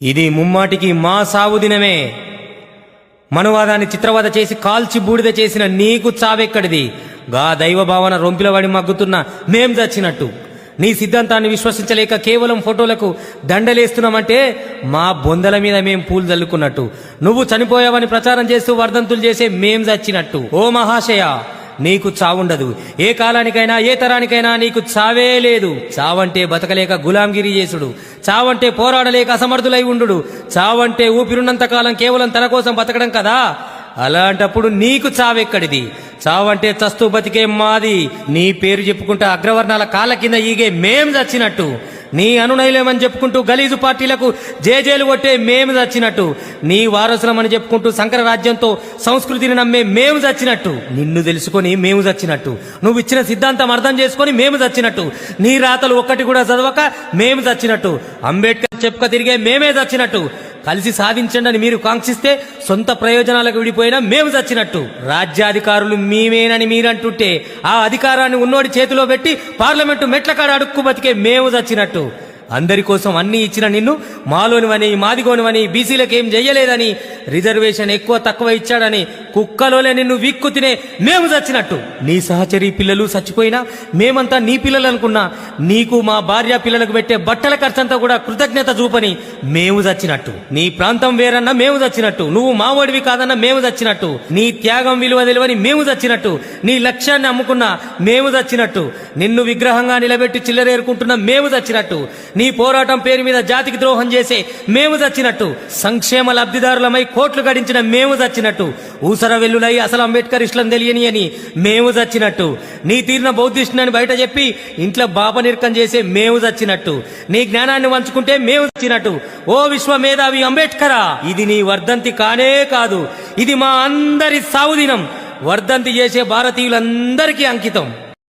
ఇది ముమ్మాటికి మా సావు దినమే. మనువాదాన్ని చిత్రవద చేసి కాల్చి బూడిద చేసిన నీకు చావెక్కడిది? గా దైవ భావన రొంపిలవాడి మగ్గుతున్న మేం చచ్చినట్టు. నీ సిద్ధాంతాన్ని విశ్వసించలేక కేవలం ఫోటోలకు దండలేస్తున్నామంటే మా బొందల మీద మేం పూలు చల్లుకున్నట్టు. నువ్వు చనిపోయావని ప్రచారం చేస్తూ వర్ధంతులు చేసే మేం చచ్చినట్టు. ఓ మహాశయ, నీకు చావుండదు. ఏ కాలానికైనా ఏ తరానికైనా నీకు చావే లేదు. చావంటే బతకలేక గులాంగిరి చేసుడు, చావంటే పోరాడలేక అసమర్థులై ఉండు, చావంటే ఊపిరున్నంత కాలం కేవలం తన కోసం బతకడం కదా. అలాంటప్పుడు నీకు చావెక్కడిది? చావంటే చస్తూ బతికే మాది. నీ పేరు చెప్పుకుంటా అగ్రవర్ణాల కాళ్ళ కింద ఈగే మేం చచ్చినట్టు. నీ అనునయులేమని చెప్పుకుంటూ గలీజు పార్టీలకు జేజేలు కొట్టే మేము చచ్చినట్టు. నీ వారసులమని చెప్పుకుంటూ శంకర రాజ్యంతో సంస్కృతిని నమ్మే మేము చచ్చినట్టు. నిన్ను తెలుసుకొని మేము చచ్చినట్టు. నువ్వు ఇచ్చిన సిద్ధాంతం అర్థం చేసుకొని మేము చచ్చినట్టు. నీ రాతలు ఒక్కటి కూడా చదవక మేము చచ్చినట్టు. అంబేద్కర్ చెప్పుక తిరిగే మేమే చచ్చినట్టు. కలిసి సాధించండి అని మీరు కాంక్షిస్తే సొంత ప్రయోజనాలకు విడిపోయినా మేము చచ్చినట్టు. రాజ్యాధికారులు మేమేనని మీరంటుంటే ఆ అధికారాన్ని ఉన్నోడి చేతిలో పెట్టి పార్లమెంటు మెట్ల కాడ అడుక్కు బతికే మేము చచ్చినట్టు. అందరి కోసం అన్నీ ఇచ్చిన నిన్ను మాలోనివని మాదిగోనివని బీసీలకేం చెయ్యలేదని రిజర్వేషన్ ఎక్కువ తక్కువ ఇచ్చాడని కుక్కలోనే నిన్ను విక్కు తినే మేము చచ్చినట్టు. నీ సహచరి పిల్లలు చచ్చిపోయినా మేమంతా నీ పిల్లలు అనుకున్నా నీకు మా భార్య పిల్లలకు పెట్టే బట్టల ఖర్చంతా కూడా కృతజ్ఞత చూపని మేము చచ్చినట్టు. నీ ప్రాంతం వేరన్నా మేము చచ్చినట్టు. నువ్వు మావోడివి కాదన్నా మేము చచ్చినట్టు. నీ త్యాగం విలువ తెలివని మేము చచ్చినట్టు. నీ లక్ష్యాన్ని అమ్ముకున్నా మేము చచ్చినట్టు. నిన్ను విగ్రహంగా నిలబెట్టి చిల్లరేరుకుంటున్న మేము చచ్చినట్టు. నీ పోరాటం పేరు మీద జాతికి ద్రోహం చేసే మేము చచ్చినట్టు. సంక్షేమ లబ్ధిదారులమై కోట్లు గడించిన మేము చచ్చినట్టు. ఊసర వెల్లులై అసలు అంబేద్కర్ ఇష్టం తెలియని అని మేము చచ్చినట్టు. నీ తీరిన బౌద్ధిష్టుని బయట చెప్పి ఇంట్లో బాపనిర్కం చేసే మేము చచ్చినట్టు. నీ జ్ఞానాన్ని వంచుకుంటే మేము చచ్చినట్టు. ఓ విశ్వమేధావి అంబేద్కరా, ఇది నీ వర్ధంతి కానే కాదు, ఇది మా అందరి సావు దినం. వర్ధంతి చేసే భారతీయులందరికీ అంకితం.